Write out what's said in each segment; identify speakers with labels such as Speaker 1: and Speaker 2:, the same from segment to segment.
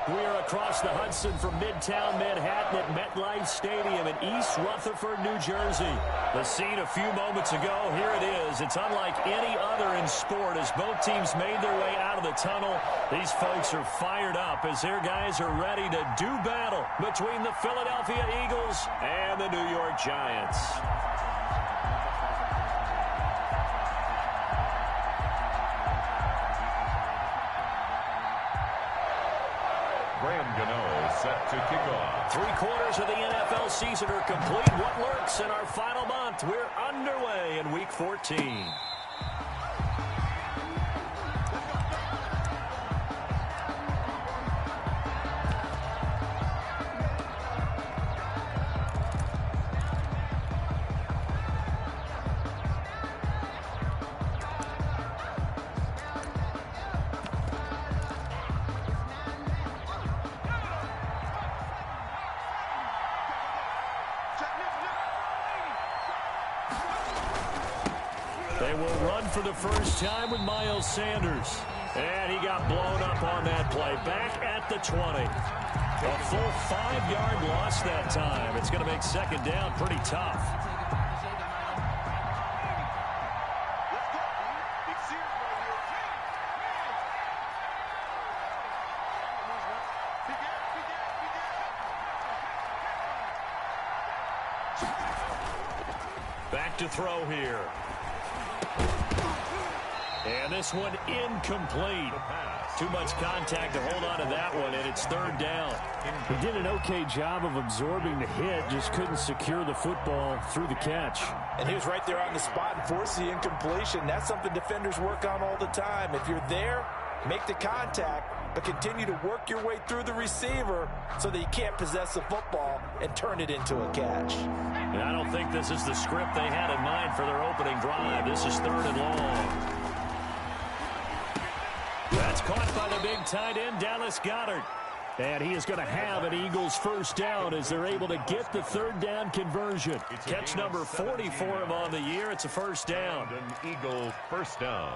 Speaker 1: We're across the Hudson from Midtown Manhattan at MetLife Stadium in East Rutherford, New Jersey. The scene a few moments ago, here it is. It's unlike any other in sport as both teams made their way out of the tunnel. These folks are fired up as their guys are ready to do battle between the Philadelphia Eagles and the New York Giants.
Speaker 2: Set to kick off.
Speaker 1: 3/4 of the NFL season are complete. What lurks in our final month? We're underway in Week 14. They will run for the first time with Miles Sanders. And he got blown up on that play. Back at the 20. A full 5-yard loss that time. It's going to make second down pretty tough. Back to throw here. And this one incomplete. Too much contact to hold on to that one, and it's third down.
Speaker 3: He did an okay job of absorbing the hit, just couldn't secure the football through the catch.
Speaker 4: And he was right there on the spot and forced the incompletion. That's something defenders work on all the time. If you're there, make the contact, but continue to work your way through the receiver so that you can't possess the football and turn it into a catch.
Speaker 1: And I don't think this is the script they had in mind for their opening drive. This is third and long. That's caught by the big tight end, Dallas Goedert. And he is going to have an Eagles first down as they're able to get the third down conversion. Catch number 40 for him on the year. It's a first down.
Speaker 2: An Eagle first down.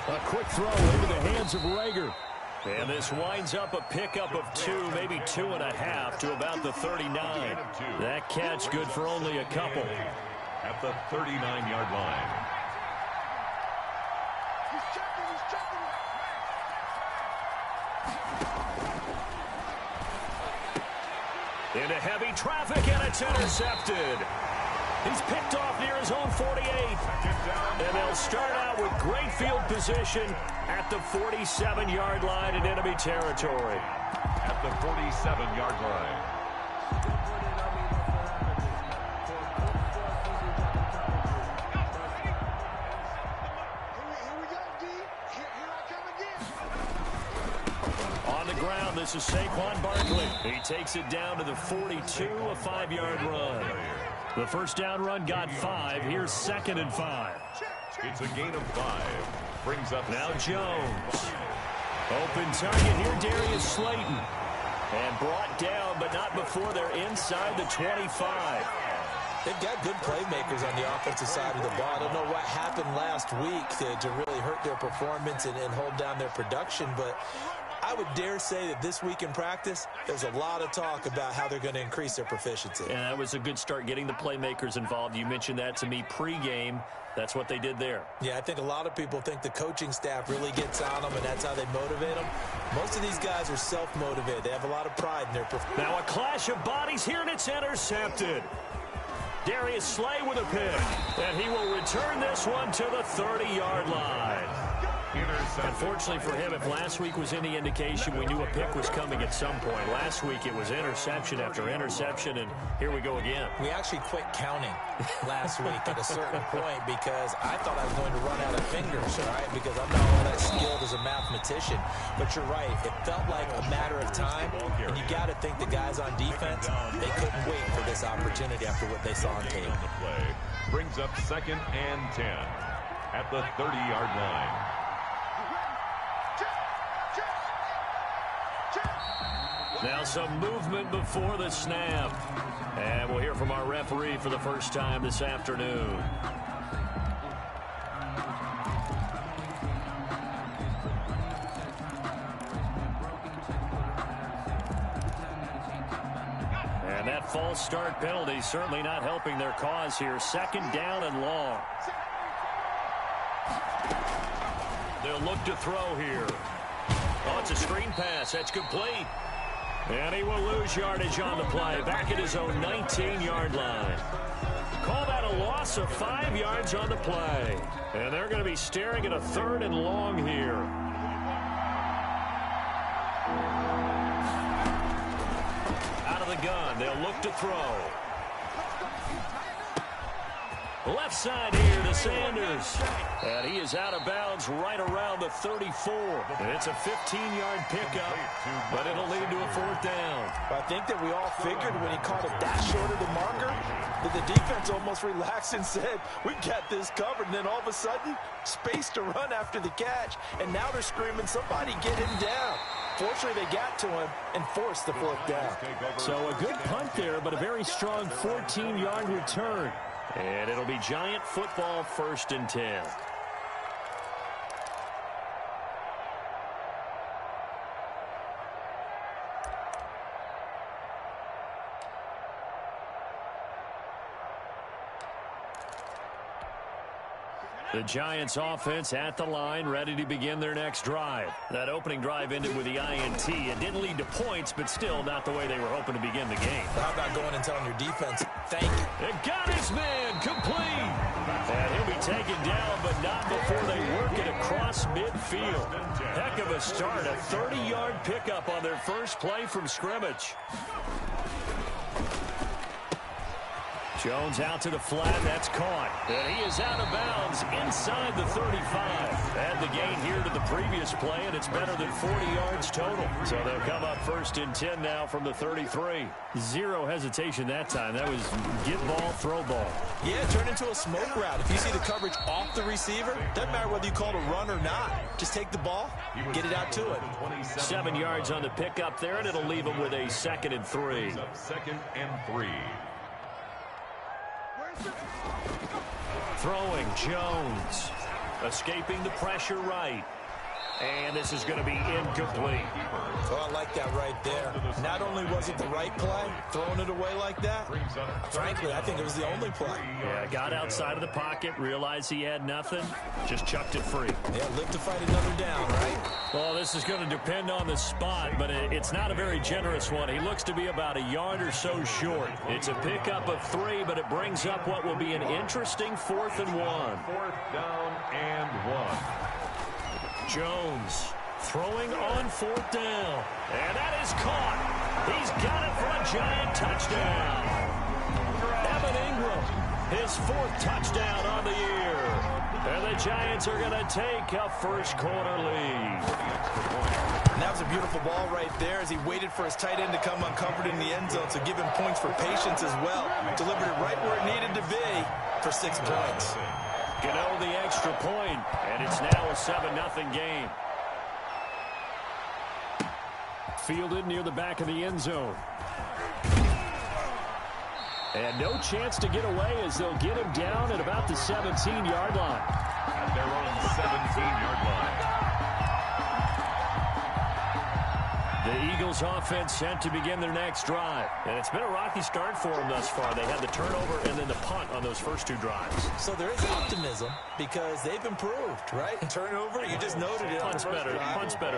Speaker 1: A quick throw into the hands of Rager. And this winds up a pickup of 2, maybe 2.5 to about the 39. That catch good for only a couple.
Speaker 2: At the 39-yard line.
Speaker 1: Into heavy traffic, and it's intercepted. He's picked off near his own 48. And they'll start out with great field position at the 47-yard line in enemy territory.
Speaker 2: At the 47-yard line.
Speaker 1: On the ground, this is Saquon Barkley. He takes it down to the 42, a 5-yard run. The first down run got 5. Here's 2nd and 5.
Speaker 2: It's a gain of 5. Brings up
Speaker 1: now Jones. Open target here, Darius Slayton. And brought down, but not before they're inside the 25.
Speaker 4: They've got good playmakers on the offensive side of the ball. I don't know what happened last week to really hurt their performance and hold down their production, but I would dare say that this week in practice, there's a lot of talk about how they're going to increase their proficiency.
Speaker 1: And that was a good start getting the playmakers involved. You mentioned that to me pregame. That's what they did there.
Speaker 4: Yeah, I think a lot of people think the coaching staff really gets on them, and that's how they motivate them. Most of these guys are self-motivated. They have a lot of pride in their performance.
Speaker 1: Now a clash of bodies here, and it's intercepted. Darius Slay with a pick, and he will return this one to the 30-yard line. Unfortunately for him, if last week was any indication, we knew a pick was coming at some point. Last week it was interception after interception, and here we go again.
Speaker 4: We actually quit counting last week at a certain point because I thought I was going to run out of fingers, all right, because I'm not all that skilled as a mathematician. But you're right, it felt like a matter of time, and you got to think the guys on defense, they couldn't wait for this opportunity after what they saw on tape.
Speaker 2: Brings up 2nd and 10 at the 30-yard line.
Speaker 1: Now some movement before the snap. And we'll hear from our referee for the first time this afternoon. false start penalty certainly not helping their cause here. Second down and long. They'll look to throw here. Oh, it's a screen pass. That's complete. And he will lose yardage on the play. Back at his own 19-yard line. Call that a loss of 5 yards on the play. And they're going to be staring at a third and long here. Out of the gun. They'll look to throw. Left side here to Sanders. And he is out of bounds right around the 34. It's a 15-yard pickup, but it'll lead to a fourth down.
Speaker 4: I think that we all figured when he caught it that short of the marker that the defense almost relaxed and said, we got this covered. And then all of a sudden, space to run after the catch. And now they're screaming, somebody get him down. Fortunately, they got to him and forced the fourth down.
Speaker 1: So a good punt there, but a very strong 14-yard return. And it'll be Giant football, 1st and 10. The Giants offense at the line, ready to begin their next drive. That opening drive ended with the INT. It didn't lead to points, but still not the way they were hoping to begin the game.
Speaker 4: How about going and telling your defense, thank you?
Speaker 1: It got his man complete. And he'll be taken down, but not before they work it across midfield. Heck of a start, a 30-yard pickup on their first play from scrimmage. Jones out to the flat. That's caught. And he is out of bounds inside the 35. Add the gain here to the previous play, and it's better than 40 yards total. So they'll come up 1st and 10 now from the 33. Zero hesitation that time. That was get ball, throw ball.
Speaker 4: Yeah, turn into a smoke route. If you see the coverage off the receiver, doesn't matter whether you call it a run or not. Just take the ball, get it out to it.
Speaker 1: 7 yards on the pickup there, and it'll leave them with a 2nd and 3.
Speaker 2: 2nd and 3.
Speaker 1: Throwing, Jones. Escaping the pressure right. And this is going to be incomplete.
Speaker 4: Oh, I like that right there. Not only was it the right play, throwing it away like that, frankly, I think it was the only play.
Speaker 1: Yeah, got outside of the pocket, realized he had nothing, just chucked it free.
Speaker 4: Yeah, live to fight another down, right?
Speaker 1: Well, this is going to depend on the spot, but it's not a very generous one. He looks to be about a yard or so short. It's a pickup of 3, but it brings up what will be an interesting 4th and 1.
Speaker 2: 4th down and 1.
Speaker 1: Jones throwing on 4th down. And that is caught. He's got it for a Giant touchdown. Evan Ingram, his 4th touchdown on the year. And the Giants are going to take a first-quarter lead.
Speaker 4: And that was a beautiful ball right there as he waited for his tight end to come uncovered in the end zone, so give him points for patience as well. Delivered it right where it needed to be for 6 points.
Speaker 1: Gano the extra point, and it's now a 7-0 game. Fielded near the back of the end zone. And no chance to get away as they'll get him down at about the 17-yard line.
Speaker 2: At their own 17-yard line.
Speaker 1: The Eagles offense set to begin their next drive. And it's been a rocky start for them thus far. They had the turnover and then the punt on those first 2 drives.
Speaker 4: So there is optimism because they've improved, right? Turnover, you just noted it.
Speaker 1: Punt's better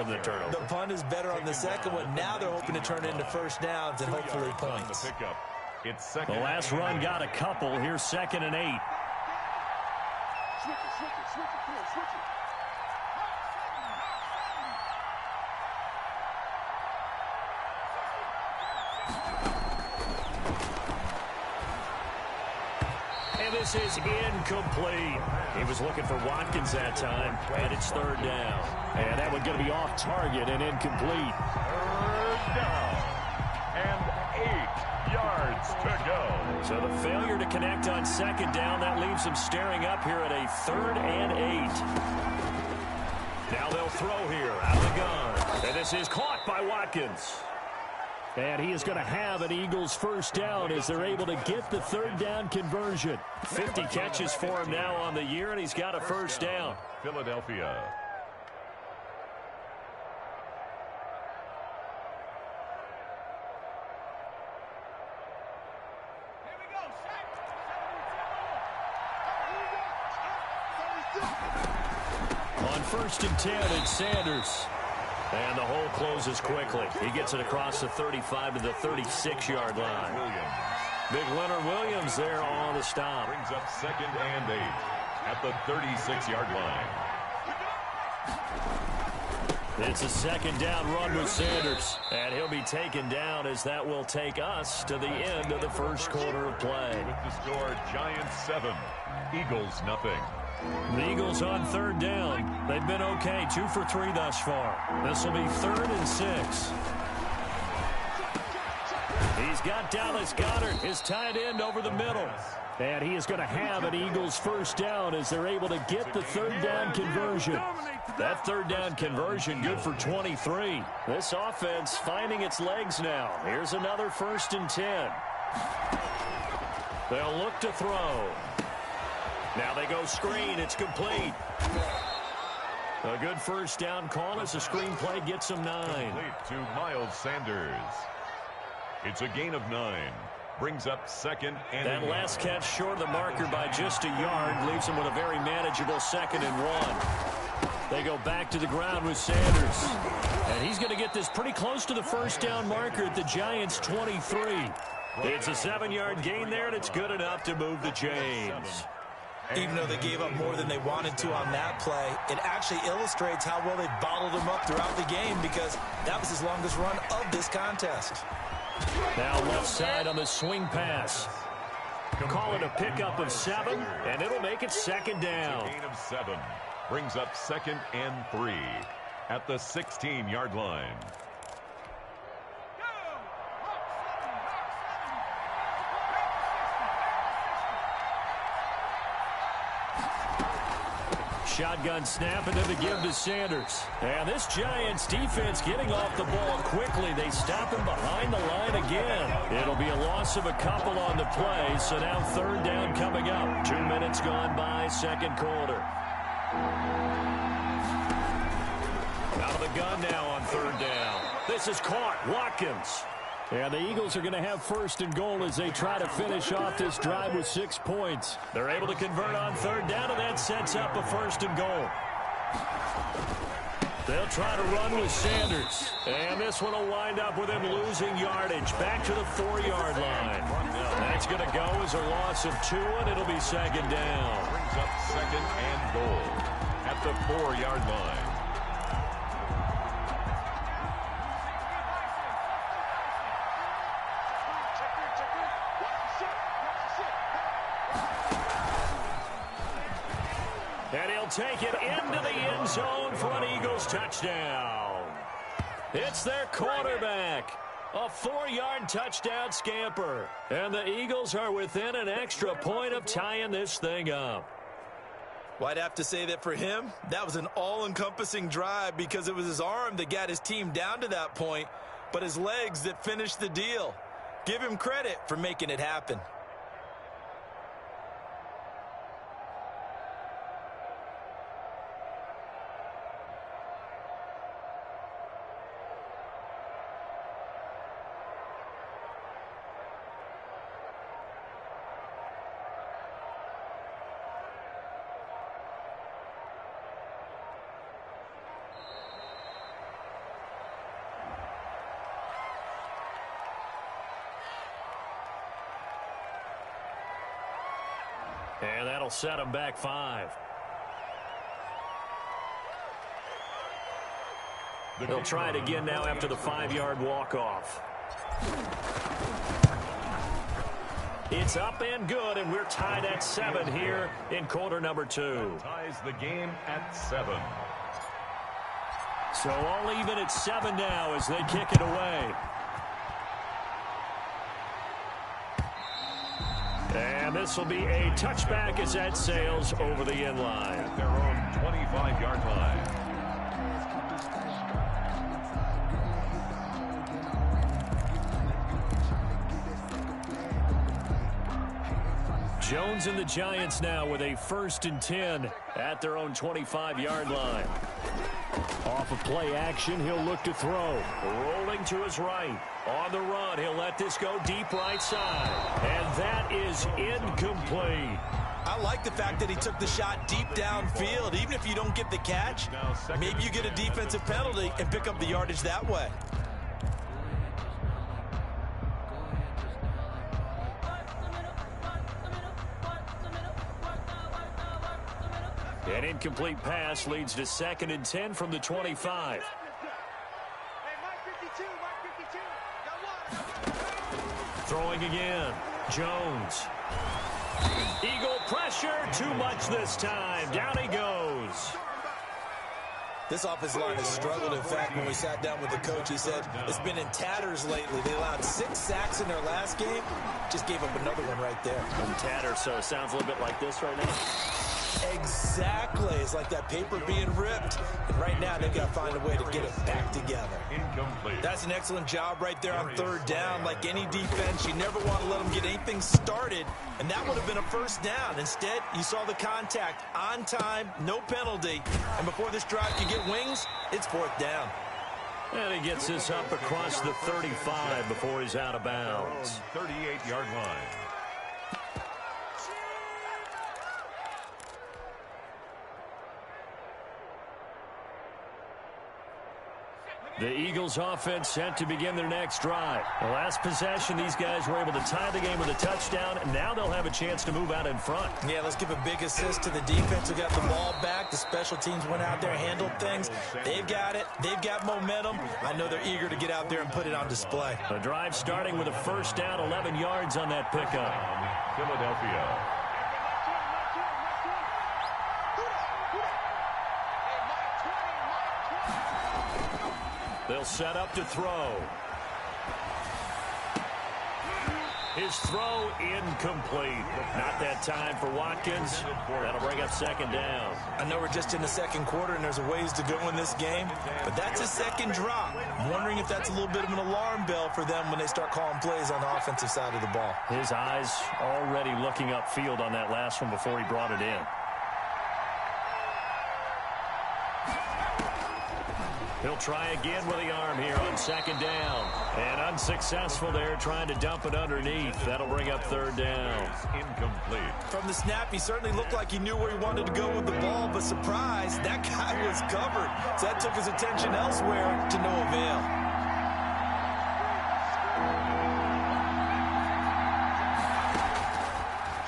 Speaker 1: than the turnover.
Speaker 4: The punt is better on the second one. Now they're hoping to turn it into first downs and hopefully points.
Speaker 2: It's
Speaker 1: the last run got a couple. Here's 2nd and 8. And this is incomplete. He was looking for Watkins that time, and it's 3rd down. And that one going to be off target and incomplete.
Speaker 2: 3rd down and 8 yards to go.
Speaker 1: So the failure to connect on 2nd down, that leaves him staring up here at a 3rd and 8. Now they'll throw here out of the gun. And this is caught by Watkins. And he is going to have an Eagles first down as they're able to get the 3rd down conversion. 50 catches for him now on the year, and he's got a first down.
Speaker 2: Philadelphia.
Speaker 1: On 1st and 10, it's Sanders. And the hole closes quickly. He gets it across the 35 to the 36-yard line. Big Leonard Williams there on the stop.
Speaker 2: Brings up 2nd and 8 at the 36-yard line.
Speaker 1: It's a 2nd down run with Sanders. And he'll be taken down as that will take us to the end of the first quarter of play.
Speaker 2: With the score, Giants 7, Eagles nothing.
Speaker 1: The Eagles on 3rd down. They've been okay, 2 for 3 thus far. This will be 3rd and 6. He's got Dallas Goedert, his tight end, over the middle. And he is going to have an Eagles 1st down as they're able to get the 3rd down conversion. That 3rd down conversion good for 23. This offense finding its legs now. Here's another 1st and 10. They'll look to throw. Now they go screen. It's complete. A good 1st down call as the screen play gets them 9.
Speaker 2: Complete to Miles Sanders. It's a gain of 9. Brings up 2nd and
Speaker 1: that last catch short of the marker by just a yard leaves them with a very manageable 2nd and 1. They go back to the ground with Sanders. And he's going to get this pretty close to the 1st down marker at the Giants' 23. It's a 7-yard gain there, and it's good enough to move the chains.
Speaker 4: Even though they gave up more than they wanted to on that play, it actually illustrates how well they bottled them up throughout the game because that was his longest run of this contest.
Speaker 1: Now left side on the swing pass. Call it a pickup of 7, and it'll make it 2nd down.
Speaker 2: Gain of 7. Brings up 2nd and 3 at the 16-yard line.
Speaker 1: Shotgun snap and then the give to Sanders. And this Giants defense getting off the ball quickly. They stop him behind the line again. It'll be a loss of a couple on the play. So now 3rd down coming up. 2 minutes gone by, 2nd quarter. Out of the gun now on 3rd down. This is caught. Watkins. And the Eagles are going to have 1st and goal as they try to finish off this drive with 6 points. They're able to convert on 3rd down, and that sets up a 1st and goal. They'll try to run with Sanders. And this one will wind up with him losing yardage back to the 4-yard line. That's going to go as a loss of 2, and it'll be 2nd down.
Speaker 2: Brings up 2nd and goal at the 4-yard line.
Speaker 1: And he'll take it into the end zone for an Eagles touchdown. It's their quarterback. A 4-yard touchdown scamper. And the Eagles are within an extra point of tying this thing up.
Speaker 4: Well, I'd have to say that for him, that was an all-encompassing drive because it was his arm that got his team down to that point, but his legs that finished the deal. Give him credit for making it happen.
Speaker 1: And that'll set him back 5. They'll try it again now after the 5-yard walk-off. It's up and good, and we're tied at 7 here in quarter number 2.
Speaker 2: Ties the game at 7.
Speaker 1: So all even at 7 now as they kick it away. And this will be a touchback as that sails over the end line.
Speaker 2: At their own 25-yard line.
Speaker 1: Jones and the Giants now with a 1st and 10 at their own 25-yard line. Off of play action, he'll look to throw. Rolling to his right. On the run, he'll let this go deep right side. And that is incomplete.
Speaker 4: I I like the fact that he took the shot deep downfield. Even if you don't get the catch, maybe you get a defensive penalty and pick up the yardage that way.
Speaker 1: An incomplete pass leads to 2nd and 10 from the 25. Throwing again. Jones. Eagle pressure. Too much this time. Down he goes.
Speaker 4: This offensive line has struggled. In fact, when we sat down with the coach, he said it's been in tatters lately. They allowed 6 sacks in their last game. Just gave up another one right there.
Speaker 1: In tatters, so it sounds a little bit like this right now.
Speaker 4: Exactly. It's like that paper being ripped. And right now, they've got to find a way to get it back together.
Speaker 2: Incomplete.
Speaker 4: That's an excellent job right there on 3rd down. Like any defense, you never want to let them get anything started. And that would have been a 1st down. Instead, you saw the contact on time, no penalty. And before this drive could get wings, it's 4th down.
Speaker 1: And he gets this up across the 35 before he's out of bounds.
Speaker 2: 38-yard line.
Speaker 1: The Eagles offense set to begin their next drive. The last possession, these guys were able to tie the game with a touchdown, and now they'll have a chance to move out in front.
Speaker 4: Yeah, let's give a big assist to the defense who got the ball back. The special teams went out there, handled things. They've got it. They've got momentum. I know they're eager to get out there and put it on display.
Speaker 1: The drive starting with a 1st down, 11 yards on that pickup.
Speaker 2: Philadelphia.
Speaker 1: They'll set up to throw. His throw incomplete. Not that time for Watkins. That'll bring up 2nd down.
Speaker 4: I know we're just in the 2nd quarter and there's a ways to go in this game, but that's a 2nd drop. I'm wondering if that's a little bit of an alarm bell for them when they start calling plays on the offensive side of the ball.
Speaker 1: His eyes already looking upfield on that last one before he brought it in. He'll try again with the arm here on 2nd down. And unsuccessful there, trying to dump it underneath. That'll bring up 3rd down.
Speaker 2: Incomplete.
Speaker 4: From the snap, he certainly looked like he knew where he wanted to go with the ball, but surprise, that guy was covered. So that took his attention elsewhere to no avail.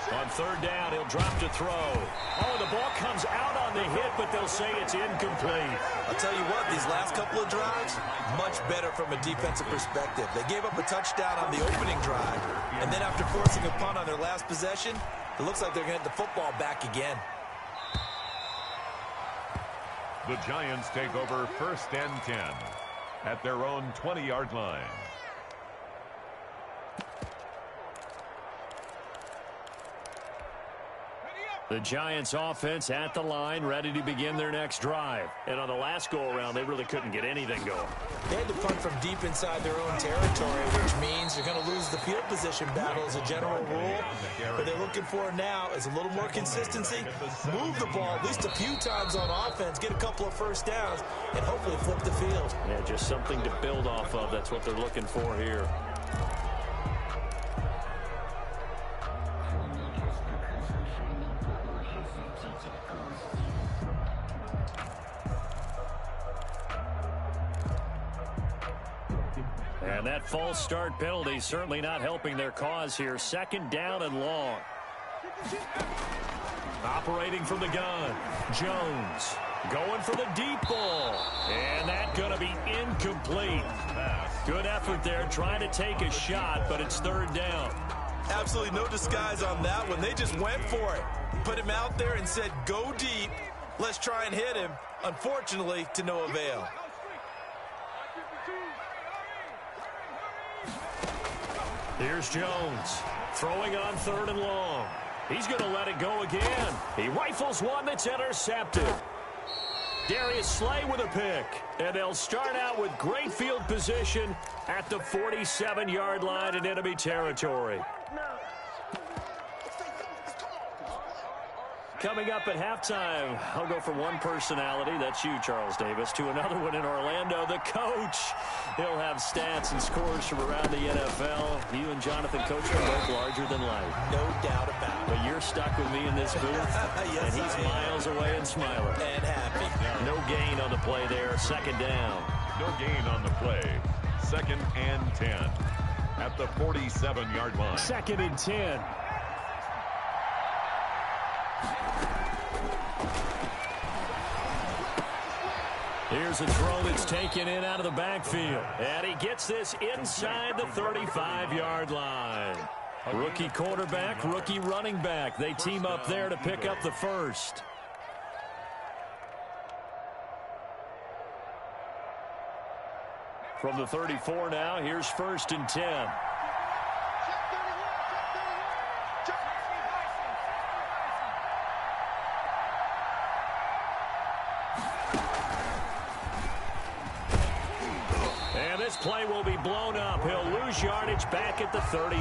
Speaker 1: On 3rd down, he'll drop to throw. Oh, the ball comes out on the hit, but they'll say it's incomplete.
Speaker 4: I'll tell you what, these last couple of drives, much better from a defensive perspective. They gave up a touchdown on the opening drive, and then after forcing a punt on their last possession, it looks like they're going to get the football back again.
Speaker 2: The Giants take over 1st and 10 at their own 20-yard line.
Speaker 1: The Giants offense at the line, ready to begin their next drive. And on the last go-around, they really couldn't get anything going.
Speaker 4: They had to punt from deep inside their own territory, which means you're going to lose the field position battle as a general rule. What they're looking for now is a little more consistency, move the ball at least a few times on offense, get a couple of 1st downs, and hopefully flip the field.
Speaker 1: Yeah, just something to build off of. That's what they're looking for here. And that false start penalty certainly not helping their cause here. 2nd down and long. Operating from the gun. Jones going for the deep ball. And that's going to be incomplete. Good effort there trying to take a shot, but it's 3rd down.
Speaker 4: Absolutely no disguise on that one. They just went for it. Put him out there and said, go deep. Let's try and hit him. Unfortunately, to no avail.
Speaker 1: Here's Jones throwing on 3rd and long. He's going to let it go again. He rifles one that's intercepted. Darius Slay with a pick. And they'll start out with great field position at the 47-yard line in enemy territory. Coming up at halftime, I'll go from one personality, that's you, Charles Davis, to another one in Orlando, the coach. He'll have stats and scores from around the NFL. You and Jonathan Coach are both larger than life.
Speaker 4: No doubt about it.
Speaker 1: But you're stuck with me in this booth,
Speaker 4: yes,
Speaker 1: and he's miles away and smiling.
Speaker 4: And happy.
Speaker 1: No gain on the play there, second down.
Speaker 2: No gain on the play. 2nd and 10 at the 47-yard line.
Speaker 3: 2nd and 10.
Speaker 1: Here's a throw that's taken in out of the backfield. And he gets this inside the 35-yard line. Rookie quarterback, rookie running back. They team up there to pick up the first. From the 34 now, here's 1st and 10. This play will be blown up. He'll lose yardage back at the 38.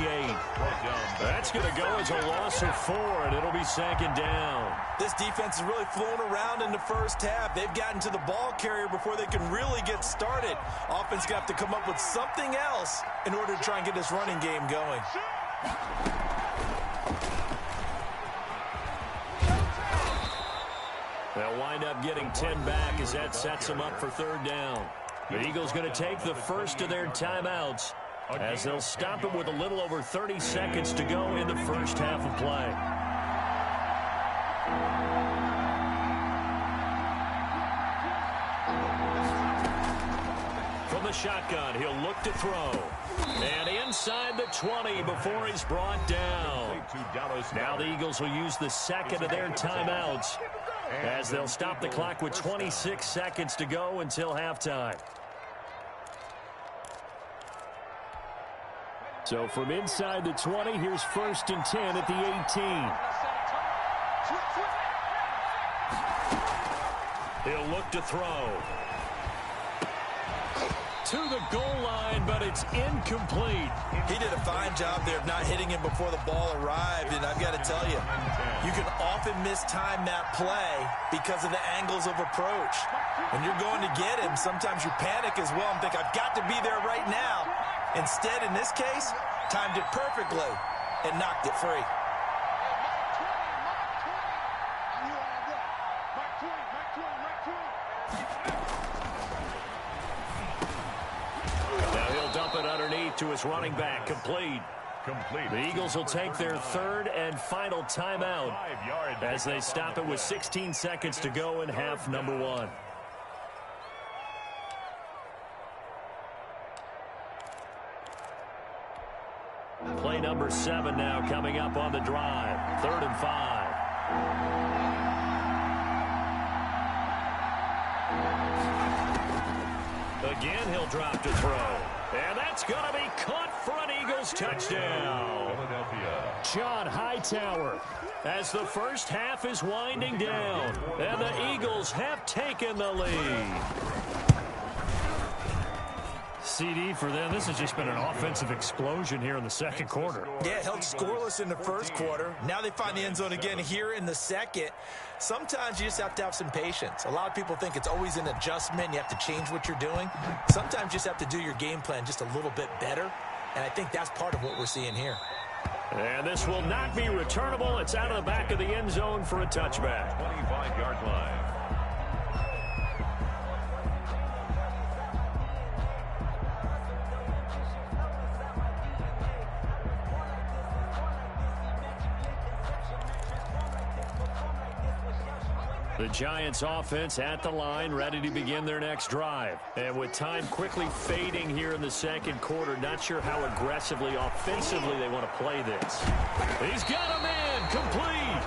Speaker 1: That's going to go as a loss of 4, and it'll be 2nd down.
Speaker 4: This defense is really flown around in the first half. They've gotten to the ball carrier before they can really get started. Offense got to come up with something else in order to try and get this running game going.
Speaker 1: They'll wind up getting 10 back as that sets them up for 3rd down. The Eagles going to take the first of their timeouts as they'll stop it with a little over 30 seconds to go in the first half of play. From the shotgun, he'll look to throw. And inside the 20 before he's brought down. Now the Eagles will use the second of their timeouts as they'll stop the clock with 26 seconds to go until halftime.
Speaker 3: So from inside the 20, here's 1st and 10 at the 18.
Speaker 1: He'll look to throw. To the goal line, but it's incomplete.
Speaker 4: He did a fine job there of not hitting him before the ball arrived, and I've got to tell you, you can often mistime that play because of the angles of approach. When you're going to get him, sometimes you panic as well and think, I've got to be there right now. Instead, in this case, timed it perfectly and knocked it free.
Speaker 1: Now he'll dump it underneath to his running back, complete. The Eagles will take their 3rd and final timeout as they stop it with 16 seconds to go in half number 1. Play number 7 now coming up on the drive. 3rd and 5. Again, he'll drop to throw. And that's going to be caught for an Eagles touchdown. John Hightower, as the first half is winding down. And the Eagles have taken the lead.
Speaker 3: CD for them. This has just been an offensive explosion here in the second quarter.
Speaker 4: Yeah, held scoreless in the first quarter. Now they find the end zone again here in the second. Sometimes you just have to have some patience. A lot of people think it's always an adjustment. You have to change what you're doing. Sometimes you just have to do your game plan just a little bit better. And I think that's part of what we're seeing here.
Speaker 1: And this will not be returnable. It's out of the back of the end zone for a touchback.
Speaker 2: 25-yard line.
Speaker 1: The Giants offense at the line, ready to begin their next drive. And with time quickly fading here in the second quarter, not sure how aggressively, offensively they want to play this. He's got him in, complete.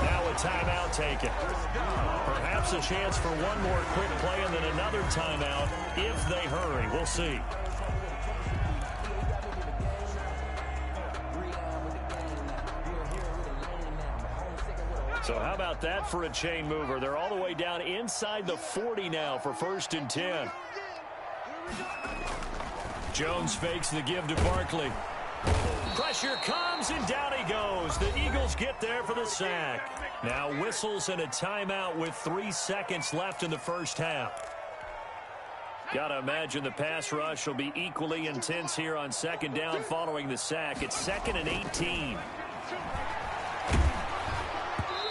Speaker 1: Now a timeout taken. Perhaps a chance for one more quick play and then another timeout if they hurry. We'll see. So how about that for a chain mover? They're all the way down inside the 40 now for 1st and 10. Jones fakes the give to Barkley. Pressure comes, and down he goes. The Eagles get there for the sack. Now whistles and a timeout with 3 seconds left in the first half. Got to imagine the pass rush will be equally intense here on second down following the sack. It's 2nd and 18.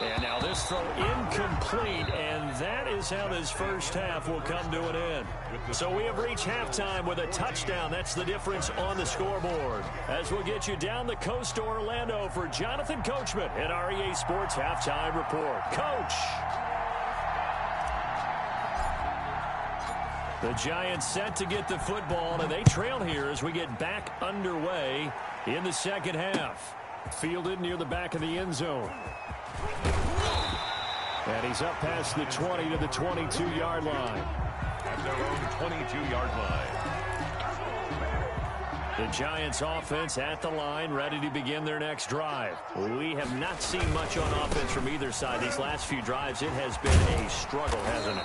Speaker 1: And now this throw incomplete, and that is how this first half will come to an end. So we have reached halftime with a touchdown. That's the difference on the scoreboard. As we'll get you down the coast to Orlando for Jonathan Coachman at REA Sports Halftime Report. Coach! The Giants set to get the football, and they trail here as we get back underway in the second half. Fielded near the back of the end zone. And he's up past the 20 to the 22-yard line.
Speaker 2: At their own 22-yard line.
Speaker 1: The Giants offense at the line, ready to begin their next drive. We have not seen much on offense from either side. These last few drives, it has been a struggle, hasn't it?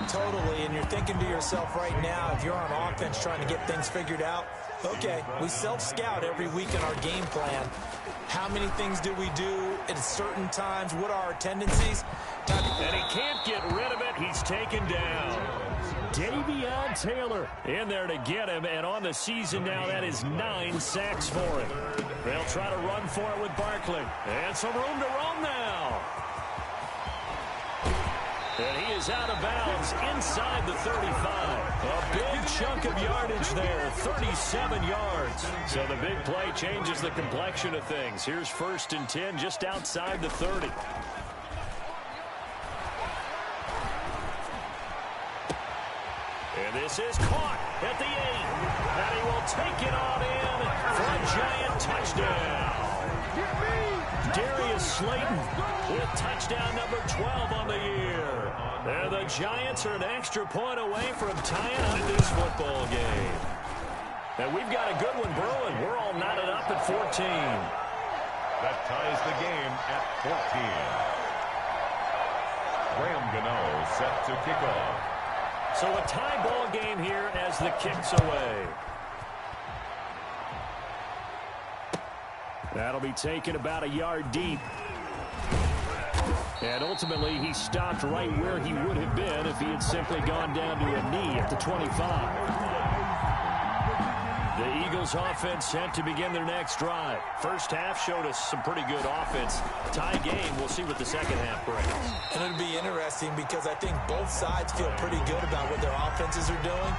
Speaker 4: Totally, and you're thinking to yourself right now, if you're on offense trying to get things figured out, okay, we self-scout every week in our game plan. How many things do we do at certain times? What are our tendencies?
Speaker 1: And he can't get rid of it. He's taken down. Davion Taylor in there to get him, and on the season now, that is 9 sacks for him. They'll try to run for it with Barkley. And some room to roam now. And he is out of bounds inside the 35. A big chunk of yardage there, 37 yards. So the big play changes the complexion of things. Here's 1st and 10 just outside the 30. And this is caught at the 8. And he will take it on in for a Giant touchdown. Darius Slayton with touchdown number 12 on the year. And the Giants are an extra point away from tying up this football game. And we've got a good one brewing. We're all knotted up at 14.
Speaker 2: That ties the game at 14. Graham Gano set to kick off.
Speaker 1: So a tie ball game here as the kick's away. That'll be taken about a yard deep. And ultimately, he stopped right where he would have been if he had simply gone down to a knee at the 25. The Eagles offense set to begin their next drive. First half showed us some pretty good offense. Tie game, we'll see what the second half brings.
Speaker 4: And it'll be interesting because I think both sides feel pretty good about what their offenses are doing.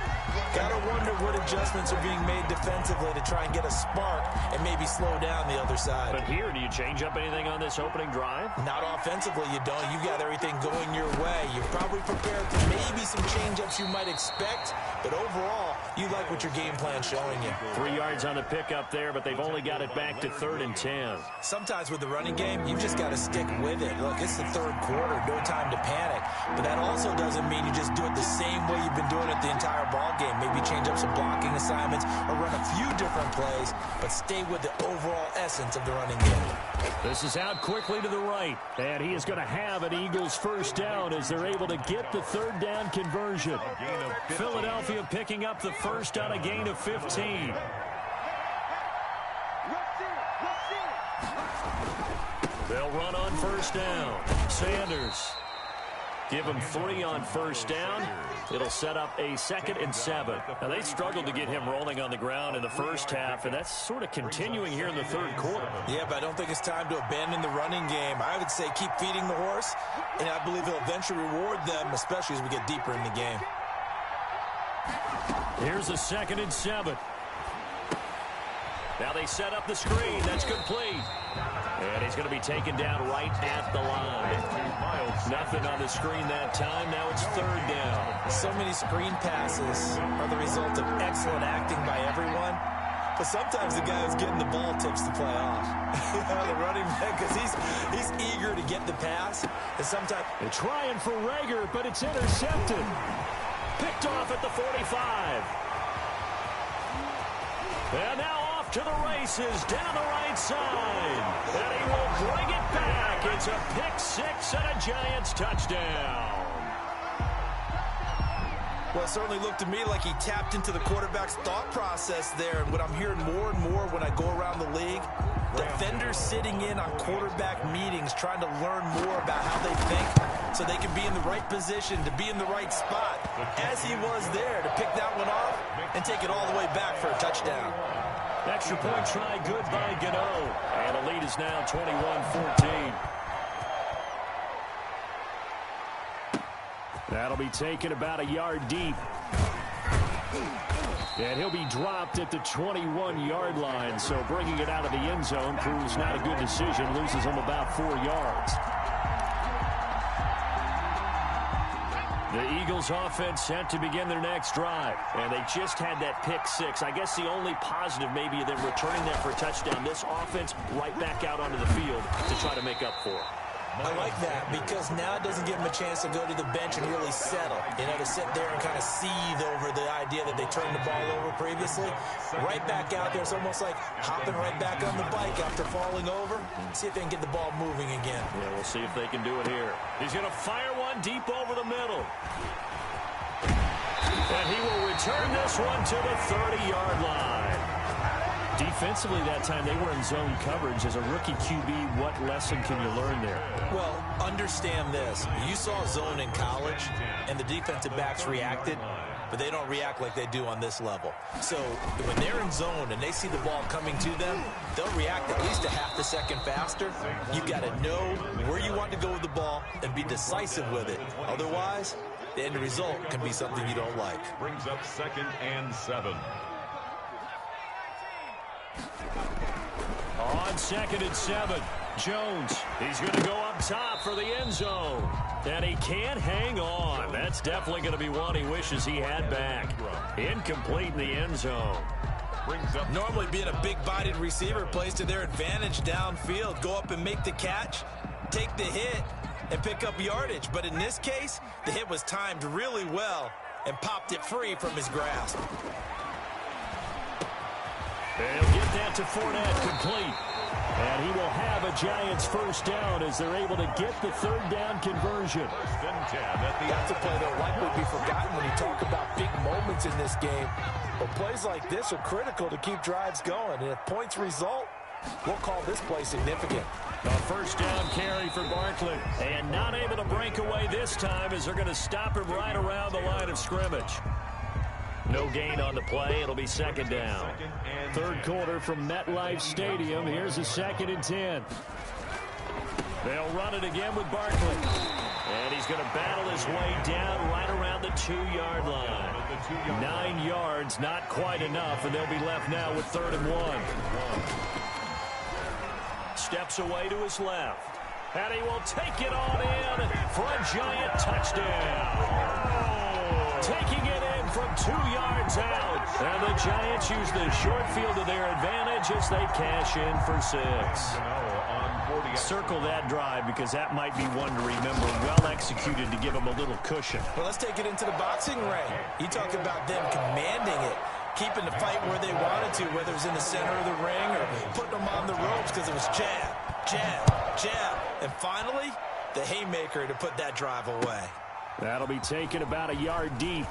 Speaker 4: Gotta wonder what adjustments are being made defensively to try and get a spark and maybe slow down the other side.
Speaker 1: But here, do you change up anything on this opening drive?
Speaker 4: Not offensively, you don't. You got everything going your way. You're probably prepared for maybe some change-ups you might expect, but overall, you like what your game plan's showing you.
Speaker 1: 3 yards on the pickup there, but they've only got it back to 3rd and 10.
Speaker 4: Sometimes with the running game, you just got to stick with it. Look, it's the third quarter, no time to panic. But that also doesn't mean you just do it the same way you've been doing it the entire ball game. Maybe change up some blocking assignments or run a few different plays, but stay with the overall essence of the running game.
Speaker 1: This is out quickly to the right, and he is going to have an Eagles first down as they're able to get the 3rd down conversion. Philadelphia picking up the first on a gain of 15. They'll run on first down. Sanders. Give him 3 on first down. It'll set up a 2nd and 7. Now, they struggled to get him rolling on the ground in the first half, and that's sort of continuing here in the 3rd quarter.
Speaker 4: Yeah, but I don't think it's time to abandon the running game. I would say keep feeding the horse, and I believe he'll eventually reward them, especially as we get deeper in the game.
Speaker 1: Here's a 2nd and 7. Now they set up the screen. That's complete. And he's going to be taken down right at the line. Nothing on the screen that time. Now it's 3rd down.
Speaker 4: So many screen passes are the result of excellent acting by everyone. But sometimes the guy who's getting the ball tips the play off. The running back, because he's eager to get the pass. And sometimes
Speaker 1: they're trying for Rager, but it's intercepted. Picked off at the 45. And now off to the races down the right side. And he will bring it back. It's a pick 6 and a Giants touchdown.
Speaker 4: Well, it certainly looked to me like he tapped into the quarterback's thought process there. And what I'm hearing more and more when I go around the league, defenders sitting in on quarterback meetings trying to learn more about how they think so they can be in the right position to be in the right spot, as he was there to pick that one off and take it all the way back for a touchdown.
Speaker 1: Extra point try good by Gano. And the lead is now 21-14.
Speaker 3: That'll be taken about a yard deep. And he'll be dropped at the 21-yard line. So bringing it out of the end zone proves not a good decision. Loses him about 4 yards.
Speaker 1: The Eagles offense set to begin their next drive. And they just had that pick six. I guess the only positive maybe of them returning that for a touchdown. This offense right back out onto the field to try to make up for it.
Speaker 4: I like that because now it doesn't give them a chance to go to the bench and really settle. You know, to sit there and kind of seethe over the idea that they turned the ball over previously. Right back out there, it's almost like hopping right back on the bike after falling over. See if they can get the ball moving again.
Speaker 1: Yeah, we'll see if they can do it here. He's going to fire one deep over the middle. And he will return this one to the 30-yard line. Defensively that time, they were in zone coverage. As a rookie QB, what lesson can you learn there?
Speaker 4: Well, understand this. You saw zone in college, and the defensive backs reacted, but they don't react like they do on this level. So when they're in zone and they see the ball coming to them, they'll react at least a half a second faster. You've got to know where you want to go with the ball and be decisive with it. Otherwise, the end result can be something you don't like.
Speaker 2: Brings up 2nd and 7.
Speaker 1: On 2nd and 7, Jones. He's going to go up top for the end zone. And he can't hang on. That's definitely going to be one he wishes he had back. Incomplete in the end zone.
Speaker 4: Normally being a big-bodied receiver plays to their advantage downfield. Go up and make the catch, take the hit, and pick up yardage. But in this case, the hit was timed really well and popped it free from his grasp.
Speaker 1: They'll get that to Fournette, complete. And he will have a Giants first down as they're able to get the third down conversion.
Speaker 5: That's a play that will likely be forgotten when you talk about big moments in this game. But plays like this are critical to keep drives going. And if points result, we'll call this play significant.
Speaker 1: A first down carry for Barkley. And not able to break away this time as they're going to stop him right around the line of scrimmage. No gain on the play. It'll be 2nd down.
Speaker 3: Third quarter from MetLife Stadium. Here's a 2nd and 10.
Speaker 1: They'll run it again with Barkley. And he's going to battle his way down right around the 2-yard line. 9 yards, not quite enough, and they'll be left now with 3rd and 1. Steps away to his left. And he will take it on in for a Giant touchdown. Taking it in from 2 yards out. And the Giants use the short field to their advantage as they cash in for 6. Circle that drive because that might be one to remember. Well executed to give them a little cushion.
Speaker 4: Well, let's take it into the boxing ring. You talk about them commanding it, keeping the fight where they wanted to, whether it was in the center of the ring or putting them on the ropes because it was jab, jab, jab. And finally, the haymaker to put that drive away.
Speaker 3: That'll be taken about a yard deep.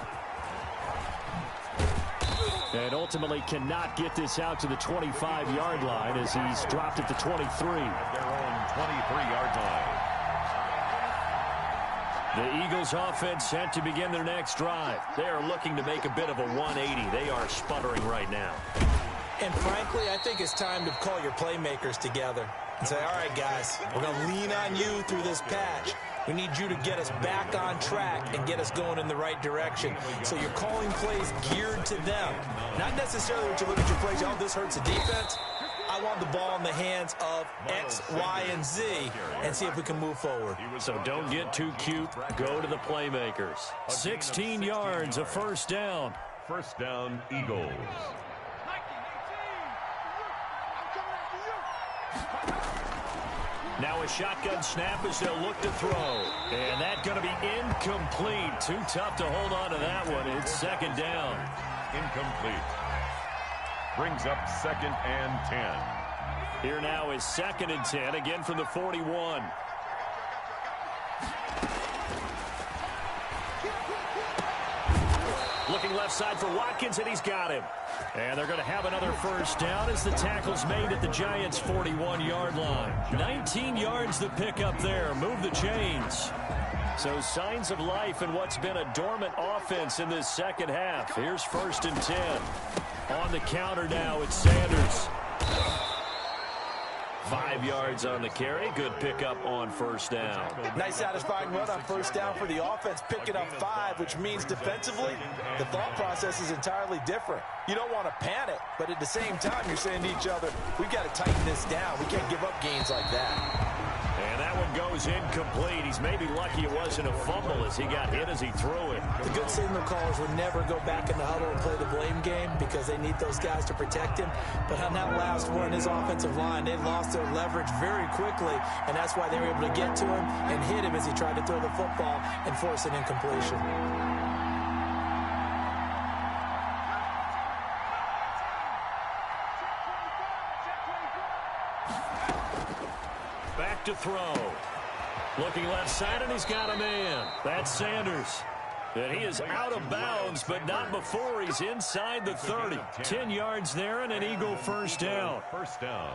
Speaker 3: And ultimately cannot get this out to the 25-yard line as he's dropped at the 23.
Speaker 2: At their own 23-yard line.
Speaker 1: The Eagles offense set to begin their next drive. They are looking to make a bit of a 180. They are sputtering right now.
Speaker 4: And frankly, I think it's time to call your playmakers together and say, all right, guys, we're going to lean on you through this patch. We need you to get us back on track and get us going in the right direction. So you're calling plays geared to them. Not necessarily what you look at your plays, oh, this hurts the defense. I want the ball in the hands of X, Y, and Z and see if we can move forward.
Speaker 1: So don't get too cute. Go to the playmakers. 16 yards, a first down.
Speaker 2: First down, Eagles.
Speaker 1: Now a shotgun snap as they'll look to throw. And that's going to be incomplete. Too tough to hold on to that one. It's 2nd down.
Speaker 2: Incomplete. Brings up 2nd and 10.
Speaker 1: Here now is 2nd and 10, again from the 41. Looking left side for Watkins, and he's got him. And they're going to have another first down as the tackle's made at the Giants' 41-yard line. 19 yards the pickup there. Move the chains. So signs of life in what's been a dormant offense in this second half. Here's 1st and 10. On the counter now, it's Sanders. 5 yards on the carry. Good pickup on first down.
Speaker 5: Nice satisfying run on first down for the offense, picking up 5, which means defensively, the thought process is entirely different. You don't want to panic, but at the same time, you're saying to each other, we've got to tighten this down. We can't give up gains like that.
Speaker 1: And that one goes incomplete. He's maybe lucky it wasn't a fumble as he got hit as he threw it.
Speaker 4: The good signal callers would never go back in the huddle and play the blame game because they need those guys to protect him. But on that last one, his offensive line, they lost their leverage very quickly, and that's why they were able to get to him and hit him as he tried to throw the football and force an incompletion.
Speaker 1: Back to throw. Looking left side, and he's got a man. That's Sanders. And he is out of bounds, but not before he's inside the 30. 10 yards there and an Eagle first down.
Speaker 2: First down.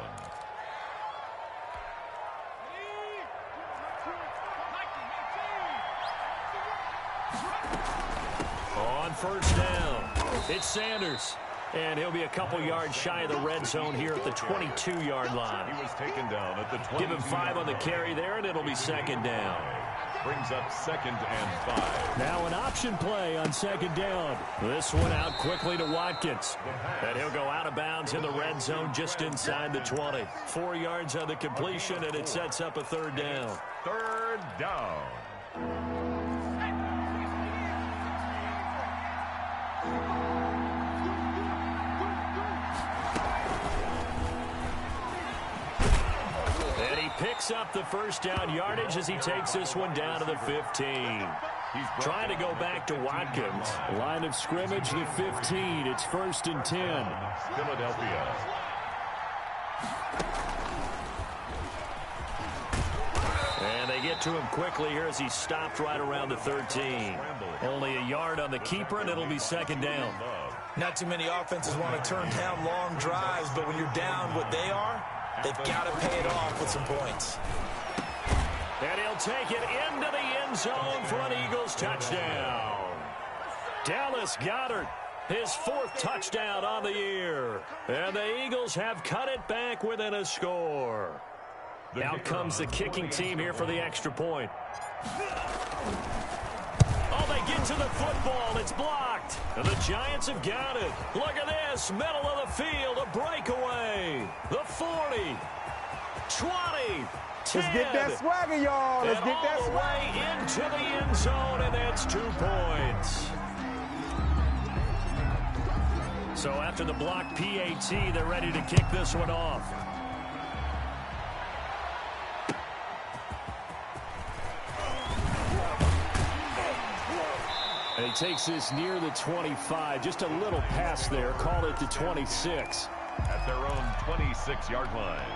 Speaker 1: On first down, it's Sanders. And he'll be a couple yards shy of the red zone here at the 22-yard line.
Speaker 2: He was taken down at the 22.
Speaker 1: Give him 5 on the carry there, and it'll be second down.
Speaker 2: Brings up 2nd and 5.
Speaker 3: Now an option play on 2nd down.
Speaker 1: This one out quickly to Watkins. And he'll go out of bounds in the red zone just inside the 20. 4 yards on the completion, and it sets up a 3rd down.
Speaker 2: 3rd down.
Speaker 1: Picks up the first down yardage as he takes this one down to the 15. He's trying to go back to Watkins.
Speaker 3: Line of scrimmage, the 15. It's 1st and 10.
Speaker 2: Philadelphia.
Speaker 1: And they get to him quickly here as he's stopped right around the 13. Only a yard on the keeper, and it'll be 2nd down.
Speaker 4: Not too many offenses want to turn down long drives, but when you're down what they are, they've got to pay it off with some points.
Speaker 1: And he'll take it into the end zone for an Eagles touchdown. Dallas Goedert, his 4th touchdown on the year. And the Eagles have cut it back within a score. Out comes the kicking team here for the extra point. Oh, they get to the football. It's blocked. And the Giants have got it. Look at this. Middle of the field. A breakaway. The 40. 20. 10.
Speaker 6: Let's get that swagger, y'all. Let's get that swagger.
Speaker 1: Way into the end zone, and that's 2 points. So after the blocked PAT, they're ready to kick this one off.
Speaker 3: And he takes this near the 25. Just a little pass there. Call it the 26.
Speaker 2: At their own 26-yard line.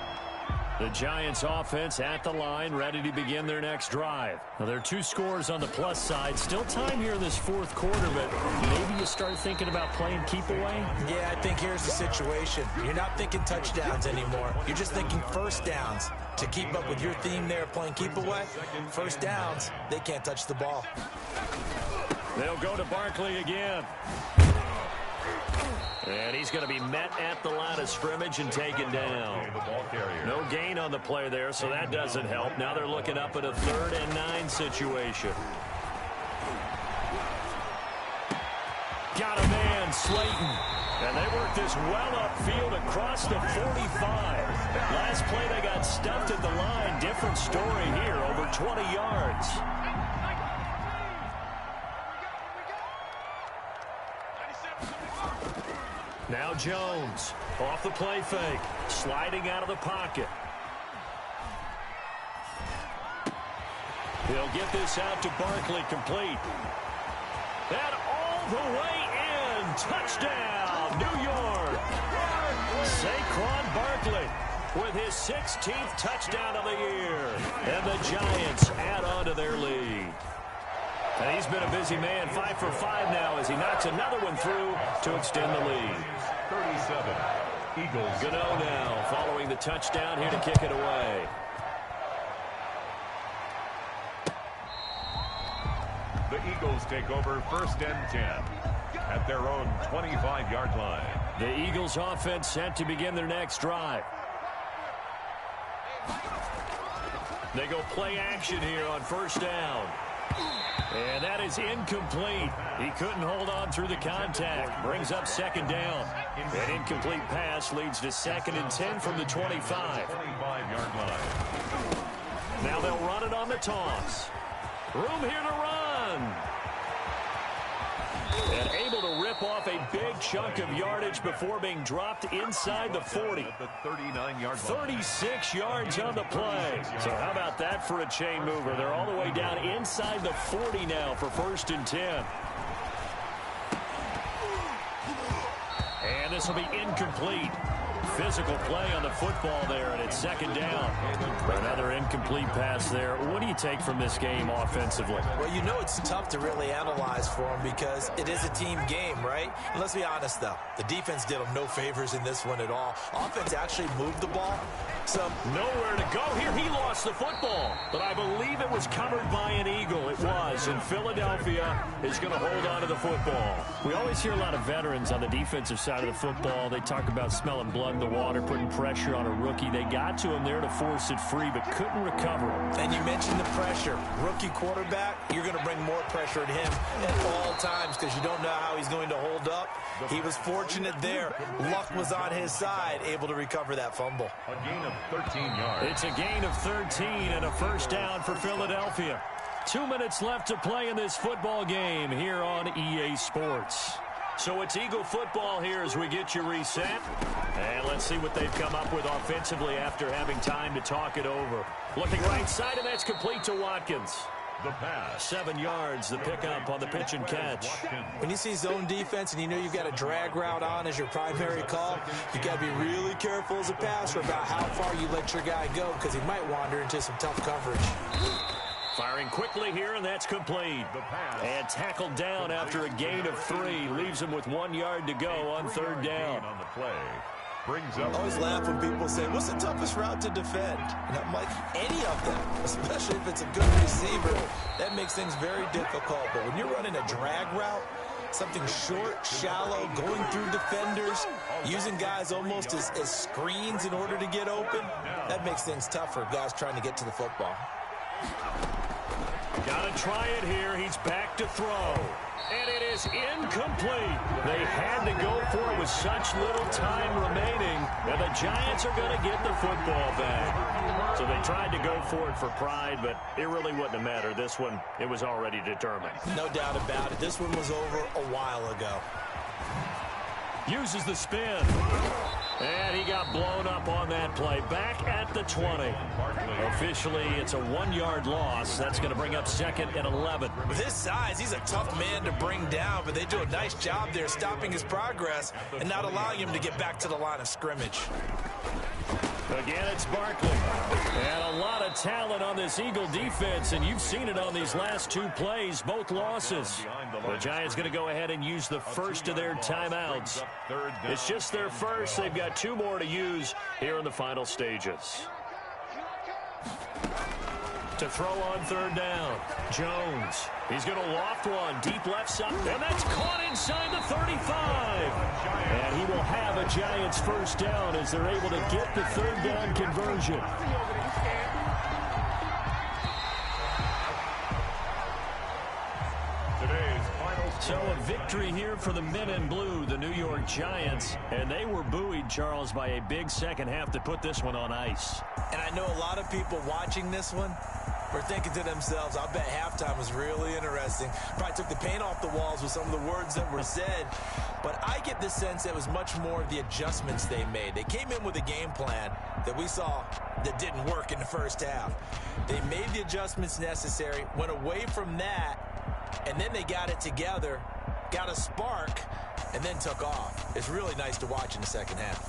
Speaker 1: The Giants offense at the line, ready to begin their next drive. Now, there are 2 scores on the plus side. Still time here in this 4th quarter, but maybe you start thinking about playing keep away?
Speaker 4: Yeah, I think here's the situation. You're not thinking touchdowns anymore. You're just thinking first downs. To keep up with your theme there, playing keep away, first downs, they can't touch the ball.
Speaker 1: They'll go to Barkley again. And he's going to be met at the line of scrimmage and taken down. No gain on the play there, so that doesn't help. Now they're looking up at a 3rd and 9 situation. Got a man, Slayton. And they work this well upfield across the 45. Last play they got stuffed at the line. Different story here, over 20 yards. Now Jones, off the play fake, sliding out of the pocket. He'll get this out to Barkley, complete. And all the way in, touchdown, New York. Saquon Barkley with his 16th touchdown of the year. And the Giants add on to their lead. And
Speaker 3: He's been a busy man, 5 for 5 now as he knocks another one through to extend the lead.
Speaker 2: 37, Eagles.
Speaker 3: Gano now following the touchdown here to kick it away.
Speaker 2: The Eagles take over 1st and 10 at their own 25-yard line.
Speaker 3: The Eagles offense set to begin their next drive. They go play action here on 1st down. And that is incomplete. He couldn't hold on through the contact. Brings up 2nd down. An incomplete pass leads to 2nd and 10 from the 25.
Speaker 2: 25-yard line.
Speaker 3: Now they'll run it on the toss. Room here to run. And able to rip off a big chunk of yardage before being dropped inside the 40.
Speaker 2: The 39-yard line.
Speaker 3: 36 yards on the play. So how about that for a chain mover? They're all the way down inside the 40 now for 1st and 10. And this will be incomplete. Physical play on the football there, and it's 2nd down. Another incomplete pass there. What do you take from this game offensively?
Speaker 4: Well, you know it's tough to really analyze for them because it is a team game, right? And let's be honest, though. The defense did them no favors in this one at all. Offense actually moved the ball. So
Speaker 3: nowhere to go here. He lost the football, but I believe it was covered by an Eagle. It was, and Philadelphia is going to hold on to the football. We always hear a lot of veterans on the defensive side of the football. They talk about smelling blood in the water, putting pressure on a rookie. They got to him there to force it free, but couldn't recover him.
Speaker 4: And you mentioned the pressure. Rookie quarterback, you're going to bring more pressure at him at all times because you don't know how he's going to hold up. He was fortunate there. Luck was on his side, able to recover that fumble.
Speaker 2: A gain of 13 yards.
Speaker 3: It's a gain of 13 and a 1st down for Philadelphia. 2 minutes left to play in this football game here on EA Sports. So it's Eagle football here as we get you reset. And let's see what they've come up with offensively after having time to talk it over. Looking right side, and that's complete to Watkins.
Speaker 2: The pass.
Speaker 3: 7 yards, the pickup on the pitch and catch.
Speaker 4: When you see zone defense and you know you've got a drag route on as your primary call, you've got to be really careful as a passer about how far you let your guy go because he might wander into some tough coverage.
Speaker 3: Firing quickly here, and that's complete. And tackled down after a gain of 3. Leaves him with 1 yard to go on 3rd down.
Speaker 2: On the play. Brings up.
Speaker 4: I always laugh when people say, what's the toughest route to defend? And I'm like, any of them, especially if it's a good receiver. That makes things very difficult. But when you're running a drag route, something short, shallow, going through defenders, using guys almost as screens in order to get open, that makes things tough for guys trying to get to the football.
Speaker 3: Got to try it here. He's back to throw. And it is incomplete. They had to go for it with such little time remaining. And the Giants are going to get the football back. So they tried to go for it for pride, but it really wouldn't have mattered. This one, it was already determined.
Speaker 4: No doubt about it. This one was over a while ago.
Speaker 3: Uses the spin. And he got blown up on that play. Back at the 20. Officially, it's a 1 yard loss. That's going to bring up 2nd and 11.
Speaker 4: With his size, he's a tough man to bring down, but they do a nice job there stopping his progress and not allowing him to get back to the line of scrimmage.
Speaker 3: Again, it's Barkley. And a lot of talent on this Eagle defense, and you've seen it on these last 2 plays, both losses. The Giants going to go ahead and use the first of their timeouts. It's just their first. They've got 2 more to use here in the final stages. To throw on 3rd down, Jones. He's going to loft one deep left side, and that's caught inside the 35. And he will have a Giants 1st down as they're able to get the 3rd down conversion. So a victory here for the men in blue, the New York Giants, and they were buoyed, Charles, by a big second half to put this one on ice.
Speaker 4: And I know a lot of people watching this one were thinking to themselves, I bet halftime was really interesting. Probably took the paint off the walls with some of the words that were said. But I get the sense it was much more of the adjustments they made. They came in with a game plan that we saw that didn't work in the first half. They made the adjustments necessary, went away from that, and then they got it together, got a spark, and then took off. It's really nice to watch in the second half.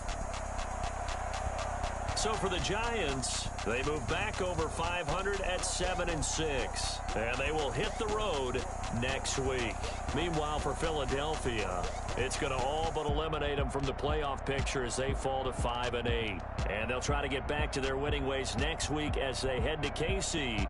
Speaker 3: So for the Giants, they move back over 500 at 7-6. And they will hit the road next week. Meanwhile, for Philadelphia, it's going to all but eliminate them from the playoff picture as they fall to 5-8. And they'll try to get back to their winning ways next week as they head to KC.